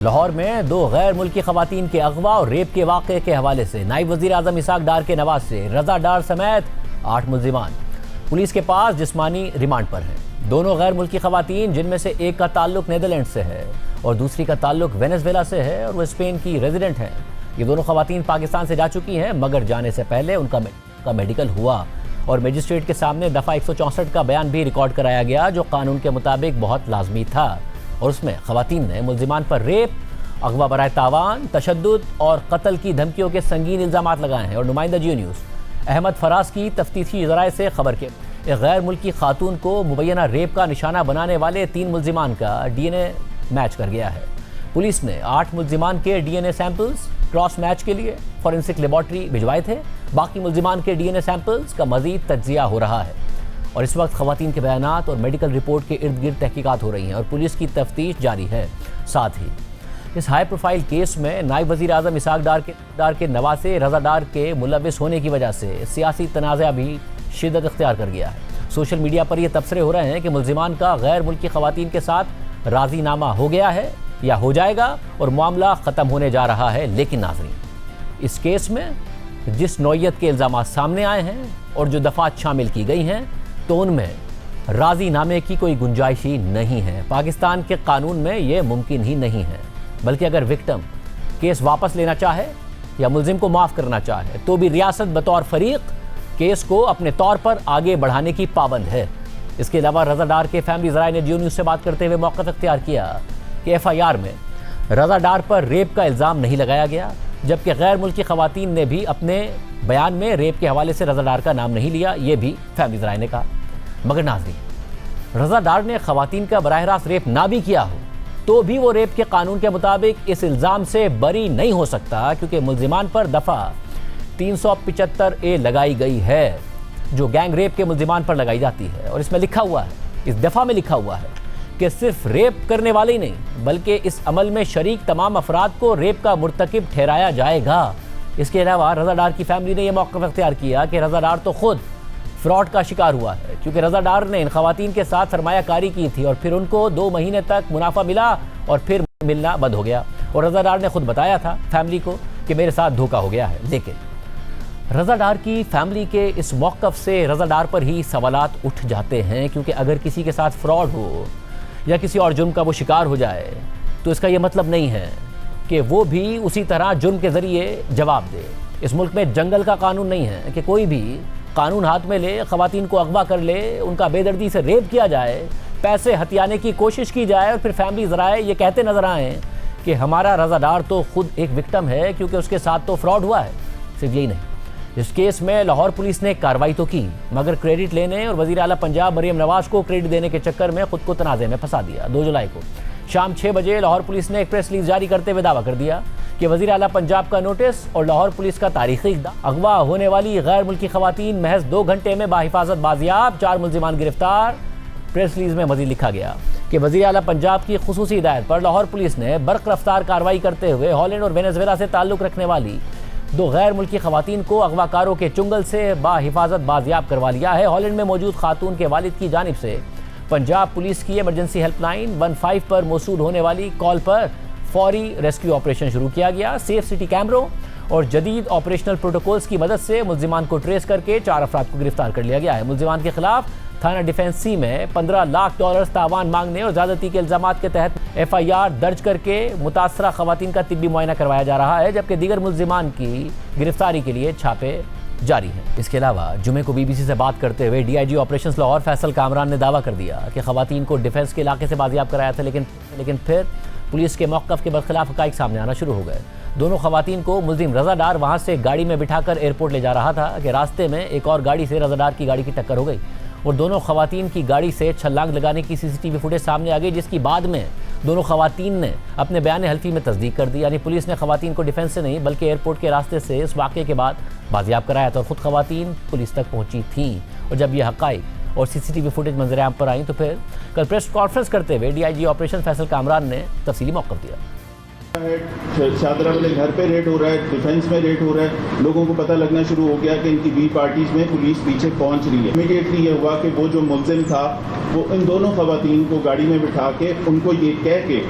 लाहौर में दो गैर मुल्की खवातीन के अगवा और रेप के वाक़े के हवाले से नायब वज़ीर आज़म इसाक डार के नवाज से रज़ा डार समेत 8 मुल्ज़िमान पुलिस के पास जिस्मानी रिमांड पर हैं। दोनों गैर मुल्की खवातीन, जिनमें से एक का ताल्लुक नीदरलैंड से है और दूसरी का ताल्लुक वेनेजुएला से है और वह स्पेन की रेजिडेंट हैं। ये दोनों खवातीन पाकिस्तान से जा चुकी हैं, मगर जाने से पहले उनका मेडिकल हुआ और मजिस्ट्रेट के सामने दफ़ा 164 का बयान भी रिकॉर्ड कराया गया, जो कानून के मुताबिक बहुत लाजमी था। और उसमें खवातीन ने मुल्ज़िमान पर रेप, अगवा बराए तावान, तशद्दुद और कत्ल की धमकियों के संगीन इल्ज़ामात लगाए हैं। और नुमाइंदा जियो न्यूज़ अहमद फराज की तफ्तीशी ज़राए से खबर के एक गैर मुल्की खातून को मुबैना रेप का निशाना बनाने वाले 3 मुल्ज़िमान का DNA मैच कर गया है। पुलिस ने 8 मुल्ज़िमान के DNA सैंपल्स क्रॉस मैच के लिए फॉरेंसिक लेबॉर्ट्री भिजवाए थे। बाकी मुल्ज़िमान के DNA सैंपल्स का मज़ीद तज्ज़िया हो रहा है और इस वक्त खवातीन के बयानात और मेडिकल रिपोर्ट के इर्द गिर्द तहकीकात हो रही हैं और पुलिस की तफ्तीश जारी है। साथ ही इस हाई प्रोफाइल केस में नायब वज़ीर आज़म इसाक डार के नवासे रज़ा डार के मुलविस होने की वजह से सियासी तनाज़ा भी शिद्दत इख्तियार कर गया है। सोशल मीडिया पर यह तबसरे हो रहे हैं कि मुल्ज़िमान का गैर मुल्की खवातीन के साथ राज़ीनामा हो गया है या हो जाएगा और मामला ख़त्म होने जा रहा है। लेकिन नाज़रीन, इस केस में जिस नौइयत के इल्ज़ामात सामने आए हैं और जो दफ़ात शामिल की गई हैं, तो उनमें राज़ीनामे की कोई गुंजाइश ही नहीं है। पाकिस्तान के कानून में ये मुमकिन ही नहीं है। बल्कि अगर विक्टिम केस वापस लेना चाहे या मुल्ज़िम को माफ़ करना चाहे, तो भी रियासत बतौर फरीक केस को अपने तौर पर आगे बढ़ाने की पाबंद है। इसके अलावा रज़ा डार के फैमिली ज़राए ने जियो न्यूज़ से बात करते हुए मौक़िफ़ इख्तियार किया कि FIR में रज़ा डार पर रेप का इल्ज़ाम नहीं लगाया गया, जबकि गैर मुल्की खवातीन ने भी अपने बयान में रेप के हवाले से रज़ा डार का नाम नहीं लिया। ये भी फैमिली ज़राए ने कहा। मगर नाज़रीन, रज़ा डार ने खवातीन का बराह रास्त रेप ना भी किया हो तो भी वो रेप के कानून के मुताबिक इस इल्ज़ाम से बरी नहीं हो सकता, क्योंकि मुल्ज़िमान पर दफ़ा 375A लगाई गई है, जो गैंग रेप के मुल्ज़िमान पर लगाई जाती है। और इसमें लिखा हुआ है, इस दफ़ा में लिखा हुआ है कि सिर्फ रेप करने वाले ही नहीं, बल्कि इस अमल में शरीक तमाम अफराद को रेप का मुर्तकिब ठहराया जाएगा। इसके अलावा रज़ा डार की फैमिली ने यह मौक़िफ़ इख्तियार किया कि रज़ा डार तो खुद फ्रॉड का शिकार हुआ है, क्योंकि रज़ा डार ने इन खवातीन के साथ सरमायाकारी की थी और फिर उनको 2 महीने तक मुनाफा मिला और फिर मिलना बंद हो गया। और रज़ा डार ने खुद बताया था फैमिली को कि मेरे साथ धोखा हो गया है। लेकिन रज़ा डार की फैमिली के इस मौक़िफ़ से रज़ा डार पर ही सवालात उठ जाते हैं, क्योंकि अगर किसी के साथ फ्रॉड हो या किसी और जुर्म का वो शिकार हो जाए, तो इसका ये मतलब नहीं है कि वो भी उसी तरह जुर्म के ज़रिए जवाब दे। इस मुल्क में जंगल का कानून नहीं है कि कोई भी कानून हाथ में ले, खवातीन को अगवा कर ले, उनका बेदर्दी से रेप किया जाए, पैसे हथियाने की कोशिश की जाए और फिर फैमिली ज़राए ये कहते नज़र आए कि हमारा रज़ा डार तो खुद एक विक्टिम है, क्योंकि उसके साथ तो फ्रॉड हुआ है। सिर्फ यही नहीं, इस केस में लाहौर पुलिस ने कार्रवाई तो की, मगर क्रेडिट लेने और वज़ीर आला पंजाब मरियम नवाज को क्रेडिट देने के चक्कर में खुद को तनाज़े में फंसा दिया। 2 जुलाई को शाम 6 बजे लाहौर पुलिस ने एक प्रेस रिलीज जारी करते हुए दावा कर दिया कि वज़ीर आला पंजाब का नोटिस और लाहौर पुलिस का तारीखी इक़दाम, अगवा होने वाली गैर मुल्की खवातीन महज 2 घंटे में बाहिफाजत बाजियाब, 4 मुल्ज़िमान गिरफ्तार। प्रेस रिलीज में मज़ीद लिखा गया कि वज़ीर आला पंजाब की खुसूसी हिदायत पर लाहौर पुलिस ने बर्क रफ्तार कार्रवाई करते हुए हॉलैंड और वेनेजुएला से ताल्लुक़ रखने वाली 2 गैर मुल्की खवातीन को अगवाकारों के चुंगल से बाहिफाजत बाजियाब करवा लिया है। हॉलैंड में मौजूद खातून के वालिद की जानिब से पंजाब पुलिस की इमरजेंसी हेल्पलाइन 15 पर मौसूल होने वाली कॉल पर फौरी रेस्क्यू ऑपरेशन शुरू किया गया। सेफ सिटी कैमरों और जदीद ऑपरेशनल प्रोटोकॉल्स की मदद से मुल्ज़िमान को ट्रेस करके 4 अफराद को गिरफ्तार कर लिया गया है। मुल्ज़िमान के खिलाफ थाना डिफेंस सी में $15 लाख तावान मांगने और ज़्यादती के इल्ज़ामात के तहत FIR दर्ज करके मुतासरा खवातीन का तिब्बी मुआयना करवाया जा रहा है, जबकि दीगर मुल्ज़िमान की गिरफ्तारी के लिए छापे जारी है। इसके अलावा जुमे को BBC से बात करते हुए DIG ऑपरेशंस लाहौर फैसल कामरान ने दावा कर दिया कि खवातीन को डिफेंस के इलाके से बाजियाब कराया था, लेकिन फिर पुलिस के मौक़िफ़ के बरखिलाफ हक़ाइक़ सामने आना शुरू हो गए। दोनों खवातीन को मुल्ज़िम रज़ा डार वहाँ से गाड़ी में बिठाकर एयरपोर्ट ले जा रहा था कि रास्ते में एक और गाड़ी से रज़ा डार की गाड़ी की टक्कर हो गई और दोनों खवातीन की गाड़ी से छलांग लगाने की CCTV फुटेज सामने आ गई, जिसकी बाद में दोनों खवातीन ने अपने बयान हल्फी में तस्दीक कर दी। यानी पुलिस ने खवातीन को डिफेंस से नहीं बल्कि एयरपोर्ट के रास्ते से इस वाक़े के बाद बाजियाब कराया था और ख़ुद खवातीन पुलिस तक पहुँची थी। और जब यह हक़ाइक़ और CCTV फुटेज मंजर-ए-आम पर आई, तो फिर कल प्रेस कॉन्फ्रेंस करते हुए DIG ऑपरेशन फैसल कामरान ने तफसीली मौक़िफ़ दिया। शादरा वाले घर पे रेड हो रहा है, डिफेंस में रेड हो रहा है, लोगों को पता लगना शुरू हो गया कि इनकी बी पार्टीज में पुलिस पीछे पहुंच रही है। इमीडिएटली ये हुआ कि वो जो मुल्ज़िम था वो इन दोनों खवातीन को गाड़ी में बिठा के उनको ये कह के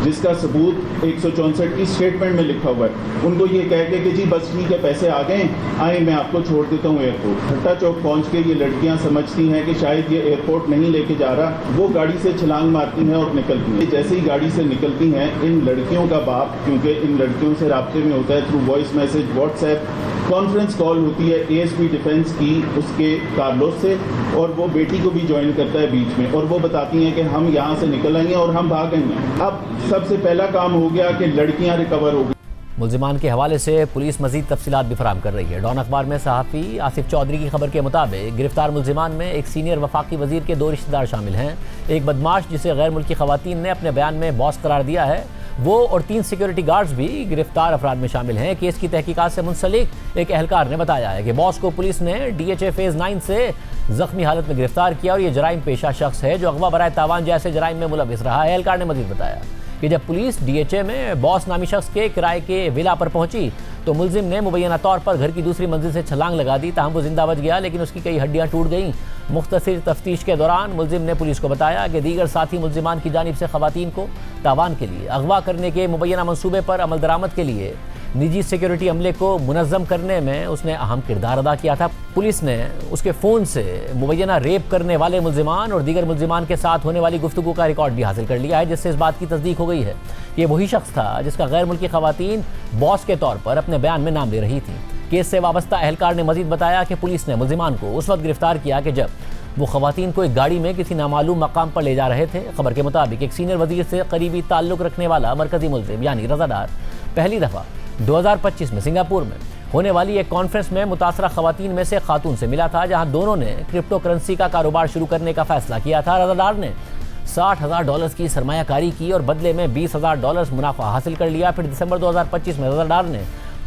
जिसका सबूत 164 की स्टेटमेंट में लिखा हुआ है। उनको ये कह के कि जी बस ठीक है, पैसे आ गए, आए मैं आपको छोड़ देता हूँ एयरपोर्ट। भट्टा चौक पहुँच के ये लड़कियाँ समझती हैं कि शायद ये एयरपोर्ट नहीं लेके जा रहा, वो गाड़ी से छलांग मारती हैं और निकलती हैं। जैसे ही गाड़ी से निकलती हैं, इन लड़कियों का बाप, क्योंकि इन लड़कियों से राब्ते में होता है through voice message, WhatsApp, conference call होती है एएसपी डिफेंस की उसके कार्लोस से, और वो बेटी को भी ज्वाइन करता है बीच में, और वो बताती हैं कि हम यहाँ से निकल आएंगे और हम भागेंगे। अब सबसे पहला काम हो गया कि लड़कियाँ रिकवर हो गई। मुल्जिमान के हवाले से पुलिस मजीद तफसीलात भी फराहम कर रही है। डॉन अखबार में सहाफ़ी आसिफ चौधरी की खबर के मुताबिक गिरफ्तार मुल्जिमान में एक सीनियर वफाकी वजीर के 2 रिश्तेदार शामिल हैं। एक बदमाश जिसे गैर मुल्की खवातीन ने अपने बयान में बॉस करार दिया है, वो और 3 सिक्योरिटी गार्ड्स भी गिरफ्तार अफराद में शामिल हैं। केस की तहकीकात से मुंसलिक एक एहलकार ने बताया है कि बॉस को पुलिस ने DHA फेज़ 9 से जख्मी हालत में गिरफ्तार किया और ये जराइम पेशा शख्स है जो अगवा बराए तावान जैसे जराइम में मुलविस रहा है। एहलकार ने मजीद बताया कि जब पुलिस DHA में बॉस नामी शख्स के किराए के विला पर पहुंची तो मुलजिम ने मुबैना तौर पर घर की दूसरी मंजिल से छलांग लगा दी। ताहम वो जिंदा बच गया, लेकिन उसकी कई हड्डियां टूट गईं। मुख्तसर तफ्तीश के दौरान मुलजिम ने पुलिस को बताया कि दीगर साथी मुलजिमान की जानिब से खवातीन को तावान के लिए अगवा करने के मुबैना मंसूबे पर अमल दरामद के लिए निजी सिक्योरिटी अमले को मुनज़्ज़म करने में उसने अहम किरदार अदा किया था। पुलिस ने उसके फ़ोन से मुबैना रेप करने वाले मुल्जिमान और दीगर मुल्जिमान के साथ होने वाली गुफ्तगू का रिकॉर्ड भी हासिल कर लिया है, जिससे इस बात की तस्दीक हो गई है कि ये वही शख्स था जिसका गैर मुल्की खवातीन बॉस के तौर पर अपने बयान में नाम ले रही थी। केस से वाबस्ता एहलकार ने मजीद बताया कि पुलिस ने मुल्जिमान को उस वक्त गिरफ्तार किया कि जब वो खवातीन को एक गाड़ी में किसी नामालूम मकाम पर ले जा रहे थे। खबर के मुताबिक एक सीनियर वजीर से करीबी ताल्लुक रखने वाला मरकजी मुल्जिम यानी रज़ा डार पहली दफ़ा 2025 में सिंगापुर में होने वाली एक कॉन्फ्रेंस में मुतासरा खवातीन में से खातून से मिला था, जहां दोनों ने क्रिप्टो करेंसी का कारोबार शुरू करने का फैसला किया था। रज़ा डार ने $60,000 की सरमायाकारी की और बदले में $20,000 मुनाफा हासिल कर लिया। फिर दिसंबर 2025 में रज़ा डार ने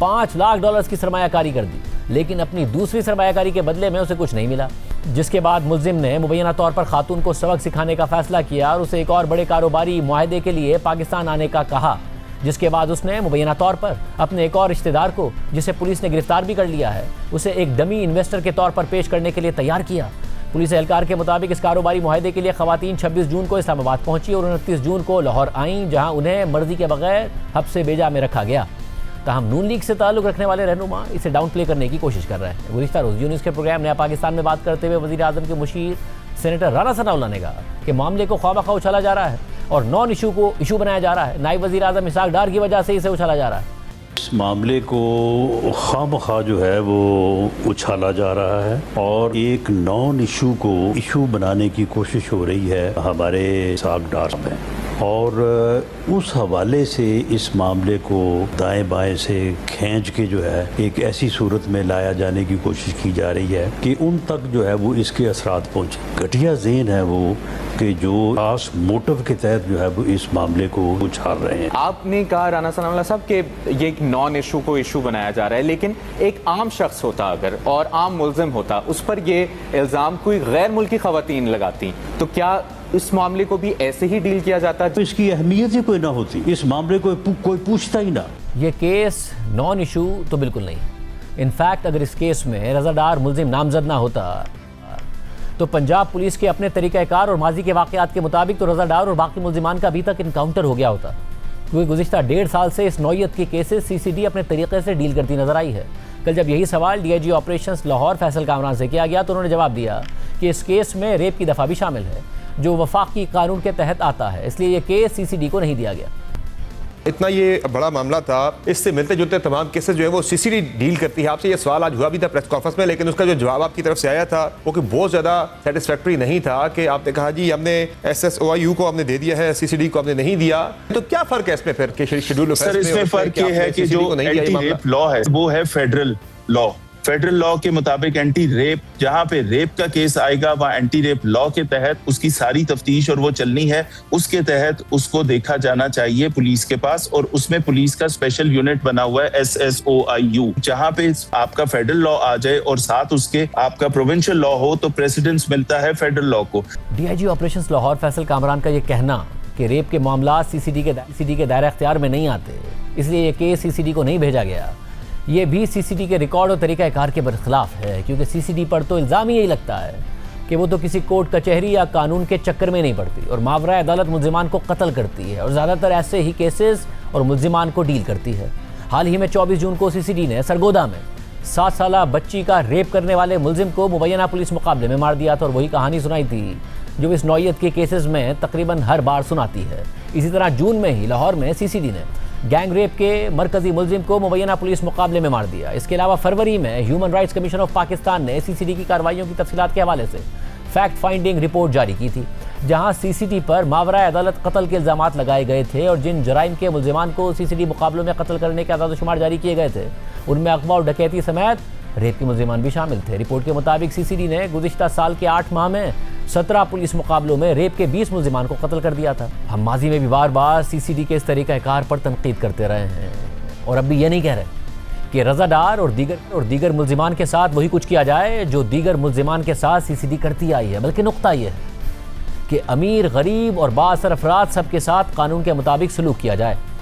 $5 लाख की सरमायाकारी कर दी, लेकिन अपनी दूसरी सरमायाकारी के बदले में उसे कुछ नहीं मिला, जिसके बाद मुल्जिम ने मुबैना तौर पर खातून को सबक सिखाने का फैसला किया और उसे एक और बड़े कारोबारी मुआहदे के लिए पाकिस्तान आने का कहा, जिसके बाद उसने मुबैना तौर पर अपने एक और रिश्तेदार को, जिसे पुलिस ने गिरफ्तार भी कर लिया है, उसे एक डमी इन्वेस्टर के तौर पर पेश करने के लिए तैयार किया। पुलिस एहलकार के मुताबिक इस कारोबारी मुआहदे के लिए खवातीन 26 जून को इस्लामाबाद पहुंची और 29 जून को लाहौर आईं, जहां उन्हें मर्जी के बगैर हब्से बेजा में रखा गया। ताहम नून लीग से ताल्लुक़ रखने वाले रहनुमा इसे डाउन प्ले करने की कोशिश कर रहे हैं। गुज़िश्ता रोज़ न्यूज़ के प्रोग्राम नया पाकिस्तान में बात करते हुए वज़ीर आज़म के मुशीर सेनेटर राना सनाउल्लाह ने कहा कि मामले को ख्वाबा उछाला जा रहा है और नॉन इशू को इशू बनाया जा रहा है। नायब वज़ीर आज़म इसाक डार की वजह से इसे उछाला जा रहा है। इस मामले को खामखा जो है वो उछाला जा रहा है और एक नॉन इशू को इशू बनाने की कोशिश हो रही है हमारे इसाक डार में, और उस हवाले से इस मामले को दाएं बाएं से खींच के जो है एक ऐसी सूरत में लाया जाने की कोशिश की जा रही है कि उन तक जो है वो इसके असरात पहुँचे। घटिया ज़हन है वो कि जो खास मोटिव के तहत जो है वो इस मामले को उछाल रहे हैं। आपने कहा राना सनाउल्लाह साहब कि ये एक नॉन इशू को इशू बनाया जा रहा है, लेकिन एक आम शख्स होता अगर और आम मुल्जिम होता, उस पर ये इल्ज़ाम कोई गैर मुल्की खवातीन लगाती, तो क्या इस मामले को भी ऐसे ही डील किया जाता है? तो इसकी अहमियत ही कोई ना होती, इस मामले को कोई पूछता ही ना। ये केस नॉन इशू तो बिल्कुल नहीं। इनफैक्ट अगर इस केस में रज़ा डार मुल्जिम नामजद ना होता तो पंजाब पुलिस के अपने तरीक़ाकार और माजी के वाक़यात के मुताबिक तो रज़ा डार और बाकी मुल्जिमान का अभी तक इनकाउंटर हो गया होता, क्योंकि गुज़िश्ता 1.5 साल से इस नौयत के केसेस CCD अपने तरीके से डील करती नजर आई है। कल जब यही सवाल DIG ऑपरेशंस लाहौर फैसल कामरान से किया गया तो उन्होंने जवाब दिया कि इस केस में रेप की दफ़ा भी शामिल है, जो वफाकी कानून के तहत आता है, इसलिए ये केस CCD को नहीं दिया गया। इतना ये बड़ा मामला था, इससे मिलते जुलते तमाम केसेस जो है वो CCD डील करती है। आपसे ये सवाल आज हुआ भी था प्रेस कॉन्फ्रेंस में, लेकिन उसका जो जवाब आपकी तरफ से आया था वो कि बहुत ज़्यादा सेटिस्फैक्टरी नहीं था, कि आपने कहा जी हमने SSOIU को हमने दे दिया है, CCD को हमने नहीं दिया। तो क्या फ़र्क है इसमें फिर कि शेड्यूल? सर इसमें फ़र्क ये है कि जो एंटी रेप लॉ है वो है फेडरल लॉ। फेडरल लॉ के मुताबिक एंटी रेप, जहां पे रेप का केस आएगा वहां एंटी रेप लॉ के तहत उसकी सारी तफ्तीश और वो चलनी है, उसके तहत उसको देखा जाना चाहिए पुलिस के पास, और उसमें पुलिस का स्पेशल यूनिट बना हुआ है SSOIU। जहां पे आपका फेडरल लॉ आ जाए और साथ उसके आपका प्रोविंशियल लॉ हो तो प्रेसिडेंस मिलता है फेडरल लॉ को। DIG ऑपरेशंस लाहौर फैसल कामरान का ये कहना कि रेप के मामला CCD के दायरा इख्तियार में नहीं आते, इसलिए ये केस CCD को नहीं भेजा गया, ये भी CCD के रिकॉर्ड और तरीक़ाकार के बरखिलाफ है, क्योंकि CCD पर तो इल्ज़ाम ही यही लगता है कि वो तो किसी कोर्ट कचहरी या कानून के चक्कर में नहीं पड़ती और मावरा अदालत मुल्जिमान को कत्ल करती है और ज़्यादातर ऐसे ही केसेस और मुल्जिमान को डील करती है। हाल ही में 24 जून को सीसीडी ने सरगोदा में 7 साला बच्ची का रेप करने वाले मुल्जिम को मुबैना पुलिस मुकाबले में मार दिया था और वही कहानी सुनाई थी जो इस नौयत के केसेस में तकरीबन हर बार सुनाती है। इसी तरह जून में ही लाहौर में सीसीडी ने गैंग रेप के मरकजी मुल्जिम को मुबैना पुलिस मुकाबले में मार दिया। इसके अलावा फरवरी में human rights commission of Pakistan ने सीसीडी की कार्रवाइयों की तफसीलात के हवाले से फैक्ट फाइंडिंग रिपोर्ट जारी की थी, जहां सीसीडी पर मावरा अदालत कत्ल के इल्जामात लगाए गए थे और जिन जराइम के मुल्जिमान को सीसीडी मुकाबलों में कत्ल करने के आदाद-ओ-शुमार जारी किए गए थे उनमें अगवा और डकैती समेत रेप के मुल्जिमान भी शामिल थे। रिपोर्ट के मुताबिक सीसीडी ने गुज़िश्ता साल के 8 माह में 17 पुलिस मुकाबलों में रेप के 20 मुल्जिमान को कत्ल कर दिया था। हम माजी में भी बार बार सीसीडी के इस तरीक़ाकार पर तनकीद करते रहे हैं और अब भी ये नहीं कह रहे कि रज़ादार और दीगर मुल्जिमान के साथ वही कुछ किया जाए जो दीगर मुल्जिमान के साथ सीसीडी करती आई है, बल्कि नुक्ता ये है कि अमीर, गरीब और बाअसर अफराद सबके साथ कानून के मुताबिक सलूक किया जाए।